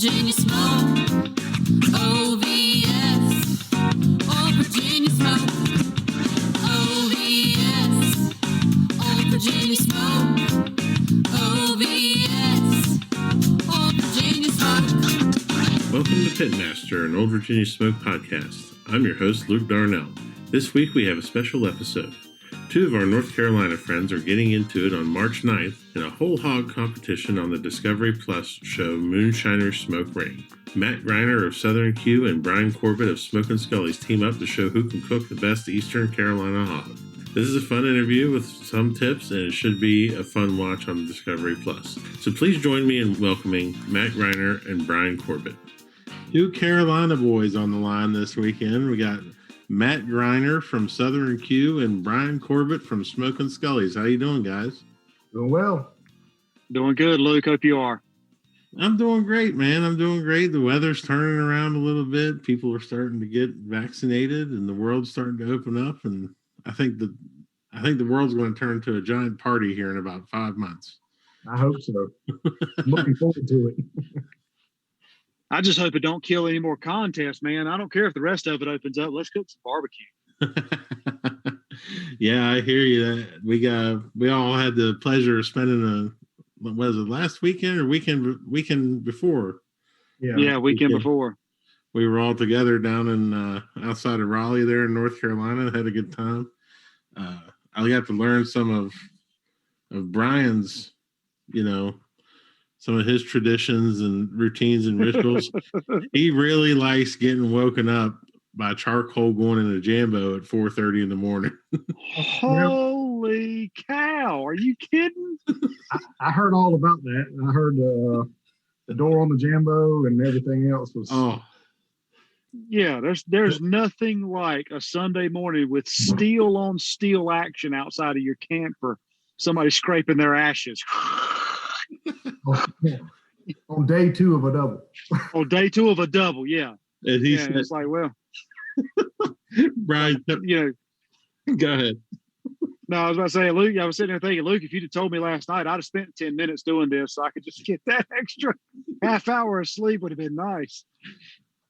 Virginia smoke. OVS. Old Virginia smoke. OVS. Old Virginia smoke. OVS. Old Virginia smoke. Welcome to Pitmaster, an Old Virginia Smoke podcast. I'm your host, Luke Darnell. This week we have a special episode. Two of our North Carolina friends are getting into it on March 9th in a whole hog competition on the Discovery Plus show Mooshiners Smoke Ring. Matt Griner of Southern Q and Brian Corbett of Smokin Skullies team up to show who can cook the best Eastern Carolina hog. This is a fun interview with some tips, and it should be a fun watch on Discovery Plus. So please join me in welcoming Matt Griner and Brian Corbett. Two Carolina boys on the line this weekend. We got Matt Griner from Southern Q and Brian Corbett from Smokin Skullies. How you doing, guys? Doing well. Doing good, Luke. Hope you are. I'm doing great, man. I'm doing great. The weather's turning around a little bit. People are starting to get vaccinated, and the world's starting to open up. And I think the world's going to turn to a giant party here in about 5 months. I hope so. I'm looking forward to it. I just hope it don't kill any more contests, man. I don't care if the rest of it opens up. Let's cook some barbecue. Yeah, I hear you. We all had the pleasure of spending last weekend or weekend before? Yeah, weekend before. We were all together down in outside of Raleigh there in North Carolina. Had a good time. I got to learn some of Brian's, some of his traditions and routines and rituals. He really likes getting woken up by charcoal going in a jambo at 4:30 in the morning. Holy cow. Are you kidding? I heard all about that. I heard the door on the jambo and everything else was. Oh, yeah. There's nothing like a Sunday morning with steel on steel action outside of your camper. Somebody scraping their ashes. On day two of a double. On day two of a double, yeah. And he said, it's like, well, Brian, go ahead. No, I was about to say, Luke, I was sitting there thinking, Luke, if you'd have told me last night, I'd have spent 10 minutes doing this so I could just get that extra half hour of sleep would have been nice.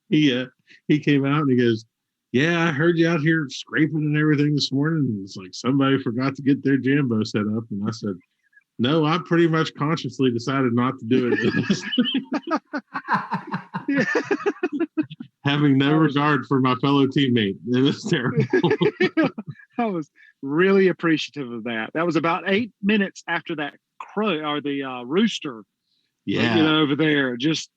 He came out and he goes, yeah, I heard you out here scraping and everything this morning. And it's like somebody forgot to get their jambo set up. And I said, no, I pretty much consciously decided not to do it. Having no regard for my fellow teammate. It was terrible. I was really appreciative of that. That was about 8 minutes after that crow or the rooster. Yeah. Over there. Just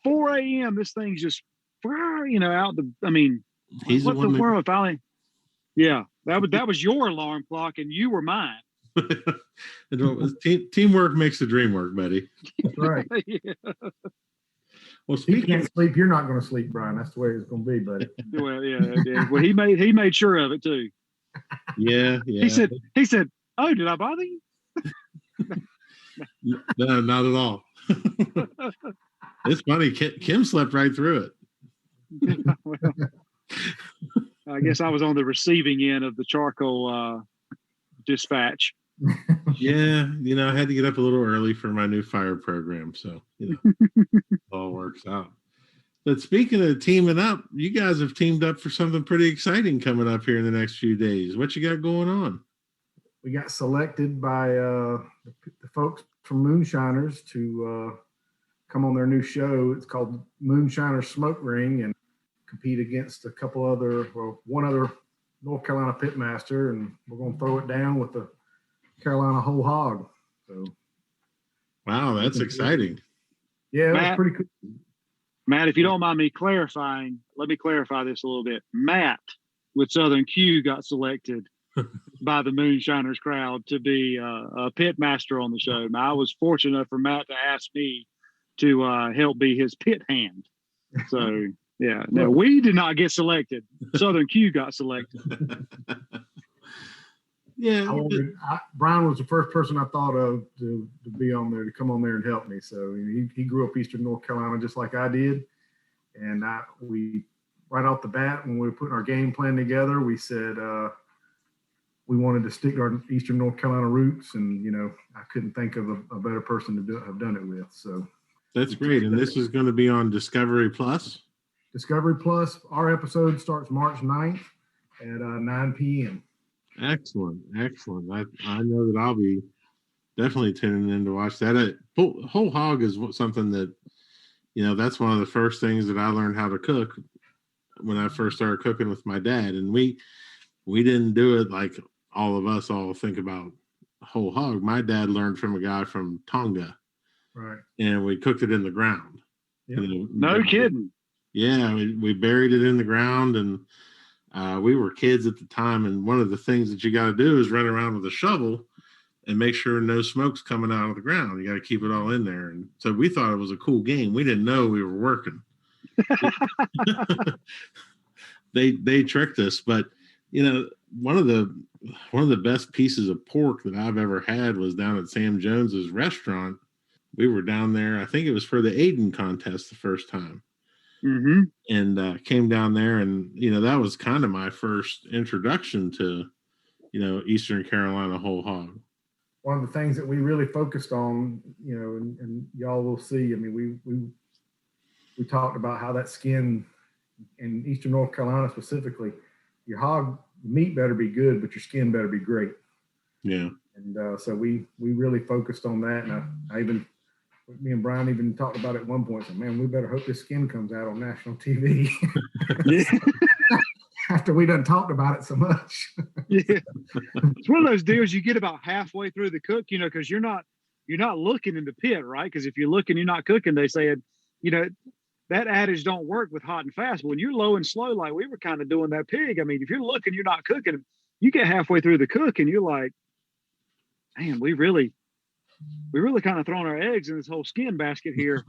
4 a.m. This thing's just, out the, I mean, he's what the world finally. Yeah. That was your alarm clock and you were mine. Teamwork makes the dream work, buddy. That's right. Yeah. Well, you can't sleep. You're not going to sleep, Brian. That's the way it's going to be, buddy. Well, yeah. Well, he made sure of it too. Yeah. He said, "Oh, did I bother you?" No, not at all. It's funny. Kim slept right through it. Well, I guess I was on the receiving end of the charcoal dispatch. Yeah, I had to get up a little early for my new fire program, so it all works out. But speaking of teaming up, you guys have teamed up for something pretty exciting coming up here in the next few days. What you got going on? We got selected by the folks from Mooshiners to come on their new show. It's called Mooshiners Smoke Ring, and compete against one other North Carolina pitmaster, and we're going to throw it down with the Carolina whole hog. So, wow, that's exciting. Yeah, that's pretty cool. Matt, if you don't mind me clarifying, let me clarify this a little bit. Matt with Southern Q got selected by the Mooshiners crowd to be a pit master on the show. Now, I was fortunate enough for Matt to ask me to help be his pit hand. So, yeah, no, we did not get selected. Southern Q got selected. Yeah, Brian was the first person I thought of to be on there, to come on there and help me. So he grew up Eastern North Carolina just like I did, and we right off the bat when we were putting our game plan together, we said we wanted to stick to our Eastern North Carolina roots, and I couldn't think of a better person to have done it with. So That's great. And this is going to be on Discovery Plus. Discovery Plus. Our episode starts March 9th at 9 p.m. Excellent. I know that I'll be definitely tuning in to watch that. Whole hog is something that, that's one of the first things that I learned how to cook when I first started cooking with my dad. And we didn't do it like all of us all think about whole hog. My dad learned from a guy from Tonga. Right. And we cooked it in the ground. Yep. No kidding. Yeah, we buried it in the ground, and we were kids at the time. And one of the things that you got to do is run around with a shovel and make sure no smoke's coming out of the ground. You got to keep it all in there. And so we thought it was a cool game. We didn't know we were working. They tricked us, but one of the best pieces of pork that I've ever had was down at Sam Jones's restaurant. We were down there. I think it was for the Aiden contest the first time. Mm-hmm. And came down there, and that was kind of my first introduction to Eastern Carolina whole hog. One of the things that we really focused on, and y'all will see. I mean, we talked about how that skin in Eastern North Carolina specifically, your hog meat better be good, but your skin better be great. Yeah. And so we really focused on that, and me and Brian even talked about it at one point. So, man, we better hope this skin comes out on national TV. After we done talked about it so much. Yeah, it's one of those deals you get about halfway through the cook, because you're not looking in the pit, right? Because if you're looking, you're not cooking. They said, that adage don't work with hot and fast. But when you're low and slow, like we were kind of doing that pig. I mean, if you're looking, you're not cooking. You get halfway through the cook, and you're like, man, we really kind of throwing our eggs in this whole skin basket here,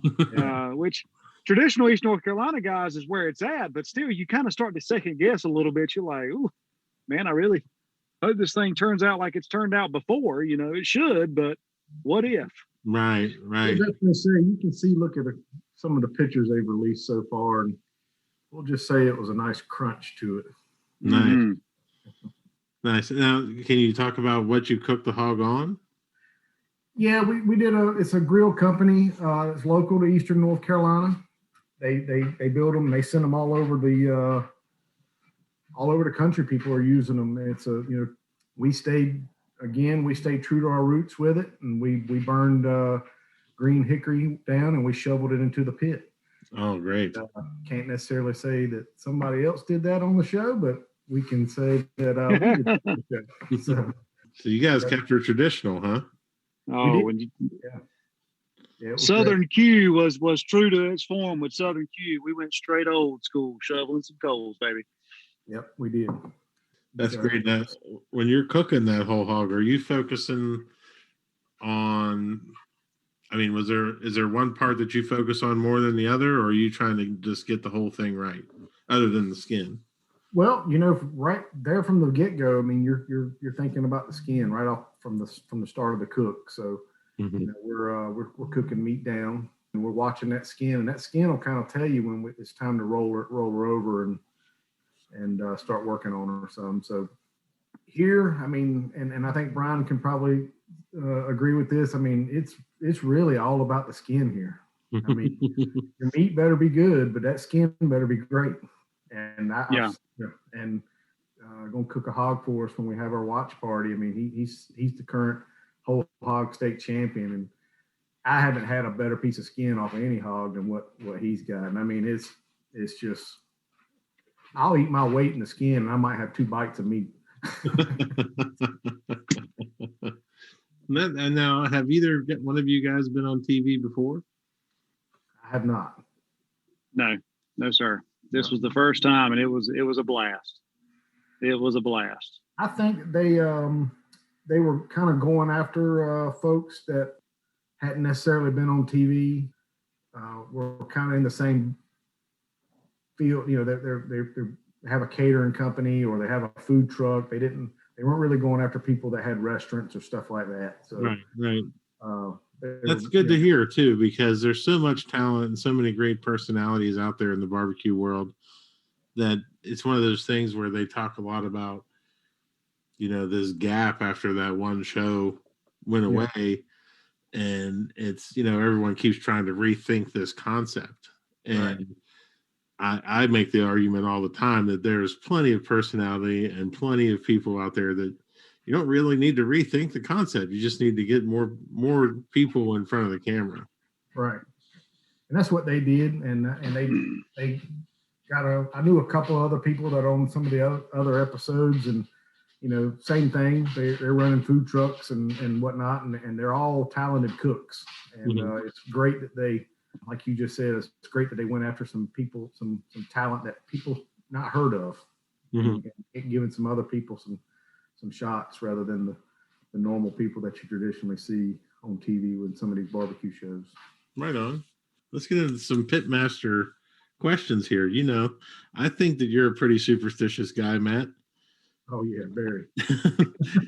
which traditional East North Carolina guys is where it's at. But still, you kind of start to second guess a little bit. You're like, ooh, man, I really hope this thing turns out like it's turned out before. It should, but what if? Right. I definitely say you can see, look at some of the pictures they've released so far, and we'll just say it was a nice crunch to it. Nice. Mm-hmm. Nice. Now, can you talk about what you cooked the hog on? Yeah, we did it's a grill company. It's local to Eastern North Carolina. They build them. They send them all over the country. People are using them. It's we stayed true to our roots with it, and we burned green hickory down and we shoveled it into the pit. Oh, great. Can't necessarily say that somebody else did that on the show, but we can say that we did. So you guys kept your traditional, huh? Oh, yeah, Southern Q was true to its form with Southern Q. We went straight old school, shoveling some coals, baby. Yep, we did. That's great. Now, when you're cooking that whole hog, are you focusing on? I mean, is there one part that you focus on more than the other, or are you trying to just get the whole thing right, other than the skin? Well, right there from the get go. I mean, you're thinking about the skin right off from the start of the cook. So we're cooking meat down, and we're watching that skin, and that skin will kind of tell you when it's time to roll her over and start working on her some. So here, I mean, and I think Brian can probably agree with this. I mean, it's really all about the skin here. I mean, your meat better be good, but that skin better be great. And gonna cook a hog for us when we have our watch party. I mean, he's the current whole hog state champion, and I haven't had a better piece of skin off of any hog than what he's got. And I mean, it's just, I'll eat my weight in the skin, and I might have 2 bites of meat. And now, have either one of you guys been on TV before? I have not. No, sir. This was the first time, and it was a blast. It was a blast. I think they were kind of going after folks that hadn't necessarily been on TV. Were kind of in the same field. They have a catering company or they have a food truck. They weren't really going after people that had restaurants or stuff like that. So right. That's good to hear too, because there's so much talent and so many great personalities out there in the barbecue world that it's one of those things where they talk a lot about, this gap after that one show went away. and it's, everyone keeps trying to rethink this concept. And I make the argument all the time that there's plenty of personality and plenty of people out there that you don't really need to rethink the concept. You just need to get more people in front of the camera. Right. And that's what they did. And they got I knew a couple of other people that own some of the other episodes, and, same thing. They're running food trucks and whatnot, and they're all talented cooks. And it's great that they, like you just said, it's great that they went after some people, some talent that people not heard of, and giving some other people some shots rather than the normal people that you traditionally see on TV with some of these barbecue shows. Right on. Let's get into some pitmaster questions here. I think that you're a pretty superstitious guy, Matt. Oh yeah, very.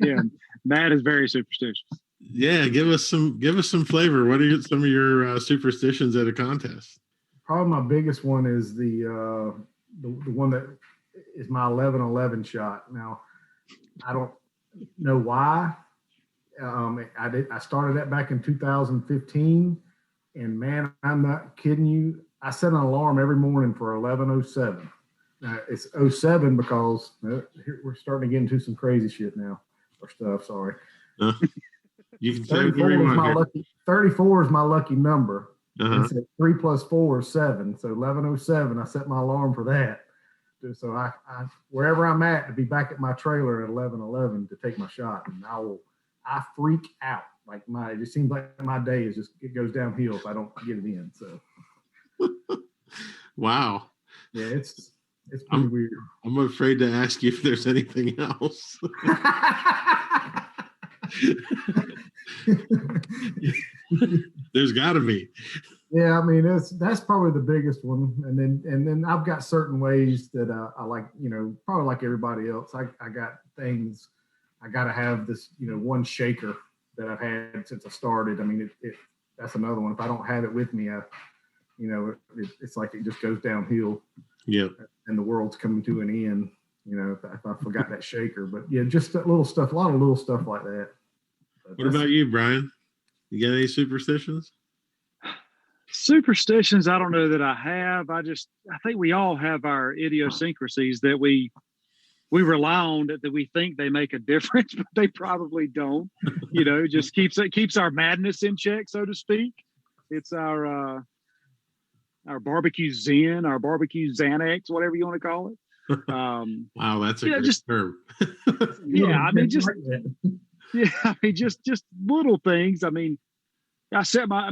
Yeah, Matt is very superstitious. Yeah, give us some flavor. What are some of your superstitions at a contest? Probably my biggest one is the one that is my 11-11 shot. Now, I don't know why. I started that back in 2015, and man, I'm not kidding you. I set an alarm every morning for 11:07. Now it's 07 because here we're starting to get into some crazy shit now or stuff. Sorry. You can 34 is my lucky number. Uh-huh. It said 3 + 4 is 7. So 11:07, I set my alarm for that. So I wherever I'm at, to be back at my trailer at 11:11 to take my shot, and I freak out. Like it just seems like my day it goes downhill if I don't get it in. So wow. Yeah, it's pretty weird. I'm afraid to ask you if there's anything else. There's got to be. Yeah, I mean that's probably the biggest one, and then I've got certain ways that I like, probably like everybody else. I got things. I got to have this, one shaker that I've had since I started. I mean, that's another one. If I don't have it with me, it's like it just goes downhill. Yeah. And the world's coming to an end. If I forgot that shaker, but yeah, just that little stuff, a lot of little stuff like that. What about you, Brian? You got any superstitions? Superstitions, I don't know that I have. I think we all have our idiosyncrasies that we rely on, that we think they make a difference, but they probably don't. Just keeps our madness in check, so to speak. It's our barbecue zen, our barbecue Xanax, whatever you want to call it. Wow, that's a great term. Yeah, I mean, just little things. I mean, I set my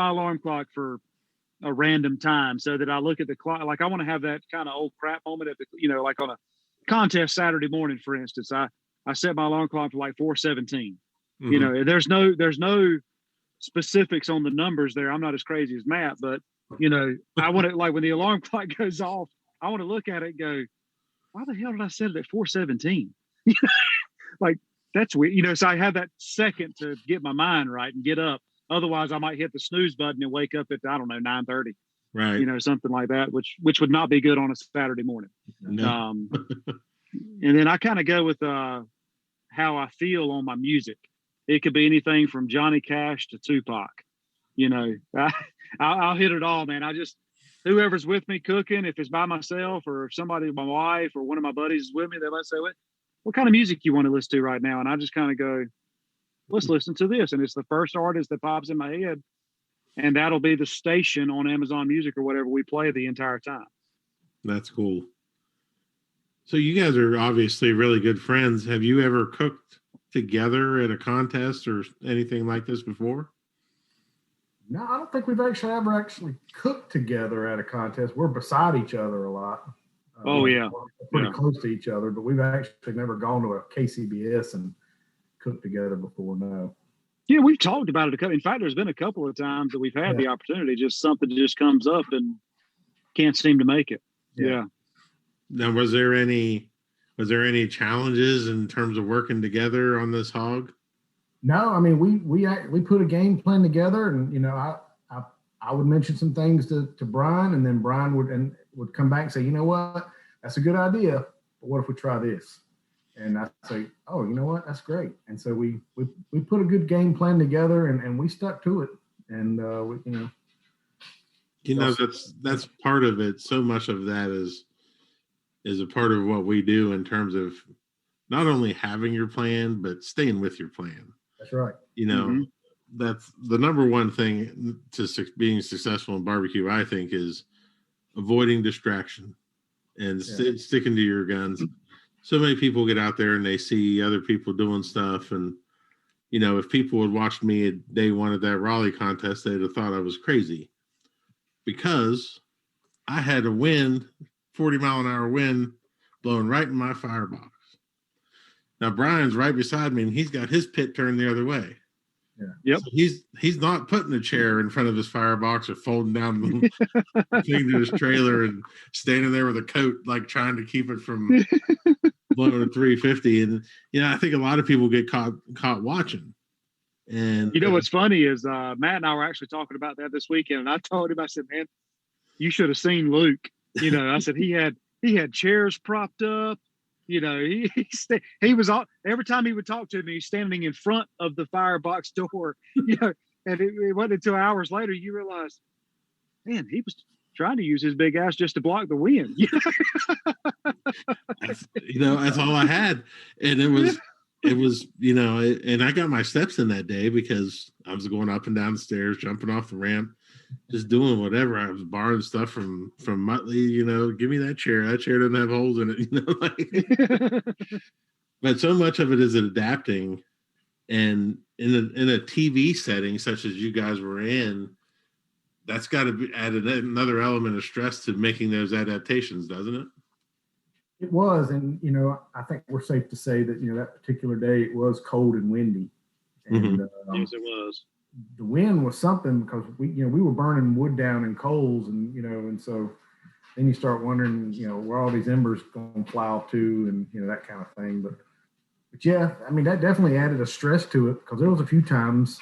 alarm clock for a random time so that I look at the clock. Like I want to have that kind of old crap moment at the, like on a contest Saturday morning, for instance. I set my alarm clock for like 4:17. There's no specifics on the numbers there. I'm not as crazy as Matt, but I want to, like when the alarm clock goes off, I want to look at it and go, why the hell did I set it at 4:17? Like that's weird. So I have that second to get my mind right and get up. Otherwise I might hit the snooze button and wake up at, I don't know, 9:30. Right. Something like that, which would not be good on a Saturday morning. No. And then I kind of go with how I feel on my music. It could be anything from Johnny Cash to Tupac. I'll hit it all, man. Whoever's with me cooking, if it's by myself or if somebody, my wife or one of my buddies is with me, they might say, what kind of music you want to listen to right now? And I just kind of go, let's listen to this. And it's the first artist that pops in my head. And that'll be the station on Amazon Music or whatever we play the entire time. That's cool. So you guys are obviously really good friends. Have you ever cooked together at a contest or anything like this before? No, I don't think we've ever cooked together at a contest. We're beside each other a lot. Oh, yeah. We're pretty close to each other, but we've actually never gone to a KCBS and cooked together before, no. Yeah, we've talked about it. In fact, there's been a couple of times that we've had the opportunity, just something just comes up and can't seem to make it. Yeah. Now, was there any challenges in terms of working together on this hog? No, I mean we put a game plan together, and I would mention some things to Brian, and then Brian would come back and say, you know what, that's a good idea, but what if we try this? And I say, oh, you know what? That's great. And so we put a good game plan together, and we stuck to it. And that's part of it. So much of that is a part of what we do in terms of not only having your plan, but staying with your plan. That's right. That's the number one thing to being successful in barbecue, I think, is avoiding distraction and sticking to your guns. So many people get out there and they see other people doing stuff. And, if people had watched me at day one of that Raleigh contest, they'd have thought I was crazy because I had a wind, 40-mile-an-hour wind blowing right in my firebox. Now, Brian's right beside me and he's got his pit turned the other way. Yeah. Yep. So he's not putting a chair in front of his firebox or folding down the thing to his trailer and standing there with a coat, like trying to keep it from blowing at 350. And I think a lot of people get caught watching. And what's funny is Matt and I were actually talking about that this weekend, and I told him, I said, man, you should have seen Luke. I said he had chairs propped up. He was all, every time he would talk to me, he's standing in front of the firebox door, and it wasn't until hours later you realize, man, he was trying to use his big ass just to block the wind. That's all I had. And it was, and I got my steps in that day because I was going up and down the stairs, jumping off the ramp, just doing whatever. I was borrowing stuff from Muttley, give me that chair. That chair doesn't have holes in it, But so much of it is adapting. And in a TV setting such as you guys were in, that's got to add another element of stress to making those adaptations, doesn't it? It was, and I think we're safe to say that that particular day it was cold and windy, and yes, it was. The wind was something because we were burning wood down in coals, and and so then you start wondering where all these embers going to fly off to, and that kind of thing. But yeah, I mean that definitely added a stress to it because there was a few times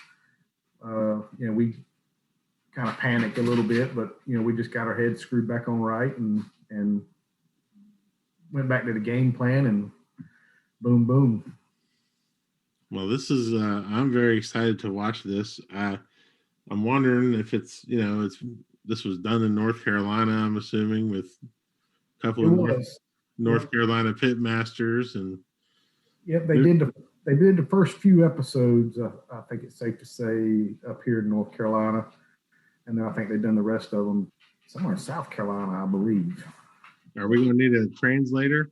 we kind of panicked a little bit, but we just got our heads screwed back on right and went back to the game plan, and boom, boom. Well, this is I'm very excited to watch this. I'm wondering if it's this was done in North Carolina, I'm assuming, with a couple of North Carolina pit masters, and they did the first few episodes, I think it's safe to say, up here in North Carolina, and then I think they've done the rest of them somewhere in South Carolina, I believe. Are we going to need a translator?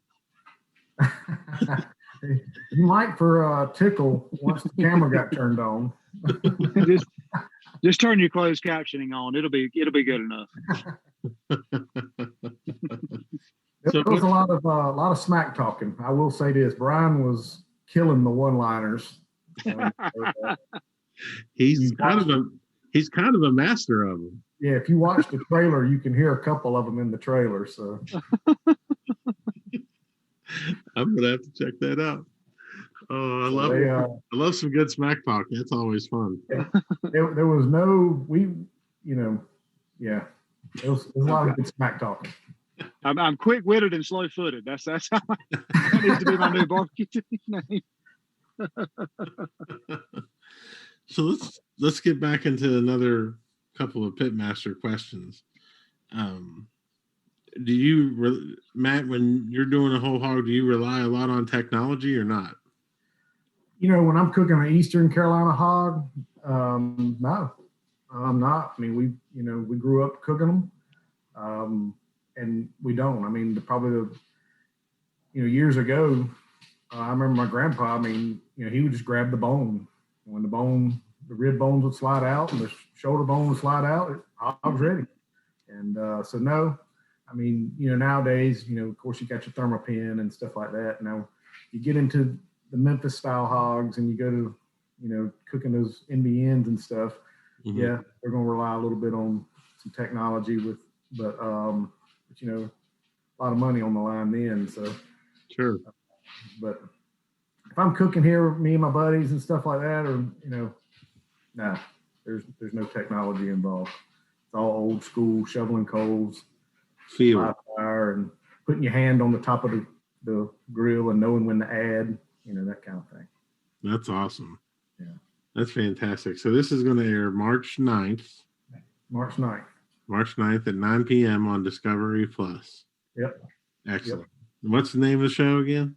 You might for Tickle once the camera got turned on. just turn your closed captioning on. It'll be good enough. There was a lot of smack talking. I will say this: Brian was killing the one-liners. He's kind of a master of them. Yeah, if you watch the trailer, you can hear a couple of them in the trailer. So I'm gonna have to check that out. Oh, I love some good smack talk. That's always fun. There was no there was a lot of good smack talking. I'm quick-witted and slow-footed. That's how that needs to be my new barbecue name. So let's get back into another couple of pitmaster questions. Do you, Matt, when you're doing a whole hog, do you rely a lot on technology or not? When I'm cooking an Eastern Carolina hog, no, I'm not. I mean, we grew up cooking them, and we don't. I mean, years ago, I remember my grandpa. I mean, he would just grab the bone. When the rib bones would slide out and the shoulder bone would slide out, I was ready. And so no, I mean, nowadays, of course, you got your thermopin and stuff like that. Now, you get into the Memphis style hogs and you go to, cooking those NBNs and stuff. Mm-hmm. Yeah, they're going to rely a little bit on some technology but a lot of money on the line then. So sure. But if I'm cooking here, me and my buddies and stuff like that, or nah, there's no technology involved. It's all old school, shoveling coals, fire, and putting your hand on the top of the grill and knowing when to add, that kind of thing. That's awesome. Yeah. That's fantastic. So this is going to air March 9th. March 9th. March 9th at 9 p.m. on Discovery Plus. Yep. Excellent. And what's the name of the show again?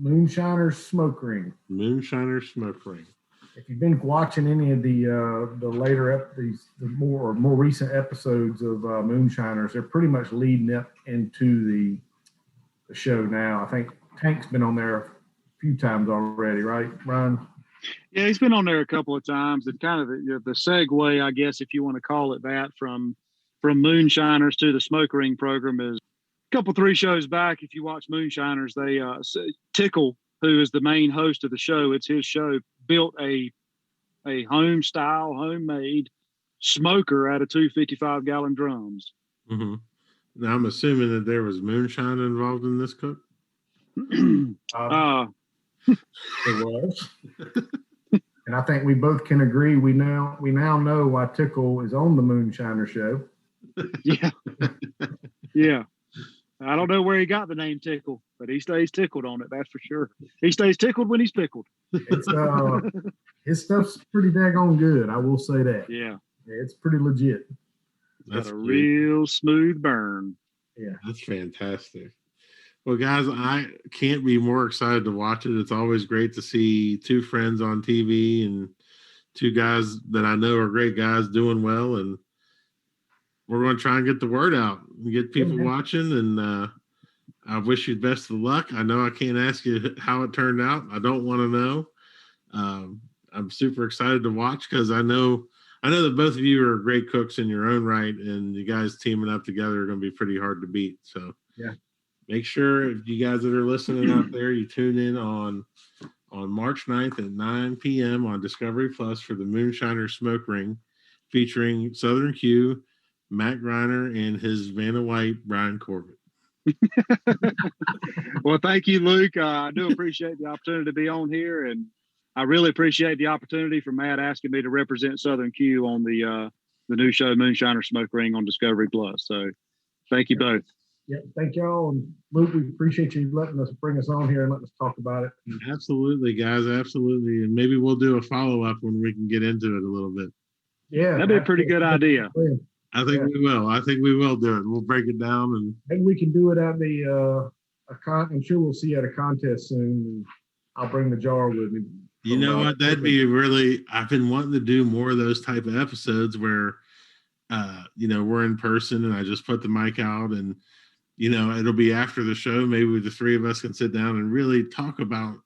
Mooshiners Smoke Ring. Mooshiners Smoke Ring. If you've been watching any of the later the more recent episodes of Moonshiners, they're pretty much leading up into the show now. I think Tank's been on there a few times already, right, Ryan? Yeah, he's been on there a couple of times. And kind of the segue, I guess, if you want to call it that, from Moonshiners to the Smoke Ring program is a couple, 3 shows back. If you watch Moonshiners, they Tickle, who is the main host of the show, it's his show, built a homemade smoker out of 2 55-gallon drums. Mm-hmm. Now I'm assuming that there was moonshine involved in this cook. It was. And I think we both can agree we now know why Tickle is on the Moonshiner show. Yeah. Yeah. I don't know where he got the name Tickle, but he stays tickled on it, that's for sure. He stays tickled when he's pickled. It's his stuff's pretty daggone good, I will say that. Yeah. It's pretty legit. That's got a real smooth burn. Yeah. That's fantastic. Well, guys, I can't be more excited to watch it. It's always great to see 2 friends on TV and 2 guys that I know are great guys doing well. And we're going to try and get the word out and get people watching. And I wish you the best of luck. I know I can't ask you how it turned out. I don't want to know. I'm super excited to watch because I know that both of you are great cooks in your own right, and you guys teaming up together are going to be pretty hard to beat. So yeah. Make sure, if you guys that are listening out there, you tune in on March 9th at 9 p.m. on Discovery Plus for the Moonshiner Smoke Ring, featuring Southern Q, Matt Griner, and his Vanna White, Brian Corbett. Well, thank you, Luke. I do appreciate the opportunity to be on here, and I really appreciate the opportunity for Matt asking me to represent Southern Q on the new show Moonshiner Smoke Ring on Discovery Plus. So thank you both. Yeah, thank y'all. And Luke, we appreciate you bring us on here and letting us talk about it. Absolutely, guys. Absolutely. And maybe we'll do a follow-up when we can get into it a little bit. Yeah. That'd be a pretty good idea. I think we will. I think we will do it. We'll break it down. And maybe we can do it at I'm sure we'll see you at a contest soon. And I'll bring the jar with me. You know what? That'd be I've been wanting to do more of those type of episodes where, we're in person and I just put the mic out and, it'll be after the show. Maybe the 3 of us can sit down and really talk about,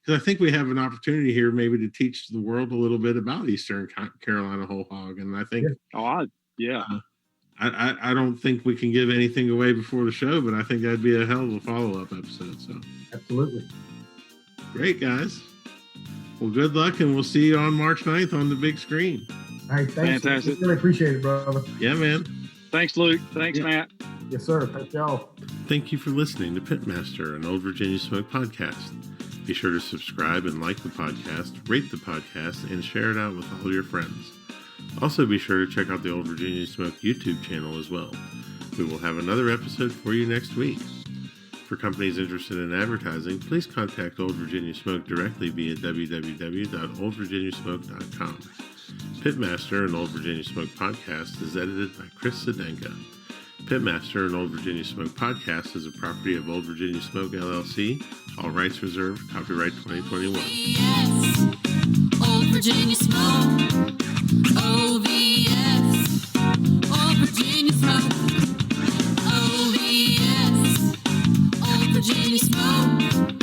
because I think we have an opportunity here maybe to teach the world a little bit about Eastern Carolina whole hog. And I think, I don't think we can give anything away before the show, but I think that'd be a hell of a follow-up episode. So absolutely. Great, guys. Well, good luck, and we'll see you on March 9th on the big screen. All right, thanks. Fantastic. Really appreciate it, brother. Yeah, man. Thanks, Luke. Thanks, Matt. Yes, sir. Thank y'all. Thank you for listening to Pitmaster, an Old Virginia Smoke podcast. Be sure to subscribe and like the podcast, rate the podcast, and share it out with all your friends. Also, be sure to check out the Old Virginia Smoke YouTube channel as well. We will have another episode for you next week. For companies interested in advertising, please contact Old Virginia Smoke directly via www.oldvirginiasmoke.com. Pitmaster, an Old Virginia Smoke podcast, is edited by Chris Sedenka. Pitmaster, an Old Virginia Smoke podcast, is a property of Old Virginia Smoke, LLC. All rights reserved. Copyright 2021. OVS, Old Virginia Smoke. OVS, Old Virginia Smoke. OVS, Old Virginia Smoke.